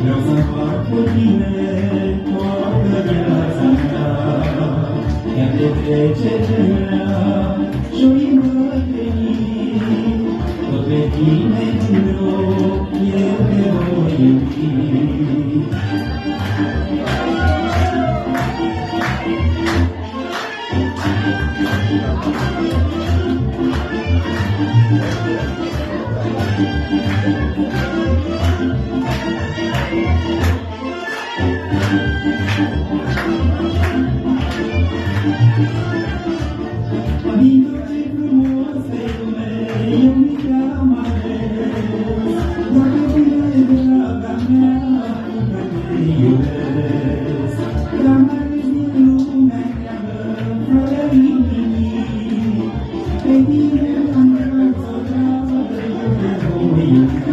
vreau să fac cu tine toată viața mea, chiar de trece vremea și-o îmbătrâni, tot pe tine din loc eu te voi iubi. Din tot ce frumos de lume, eu mi te-am ales, dacă tine, draga mea, încă te iubesc. Dar mai ales din lumea întreagă, fără inimii, pe tine am răbdat eu te voi iubi.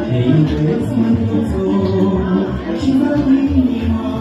Te iubesc, mă-ntuțor, și fac inima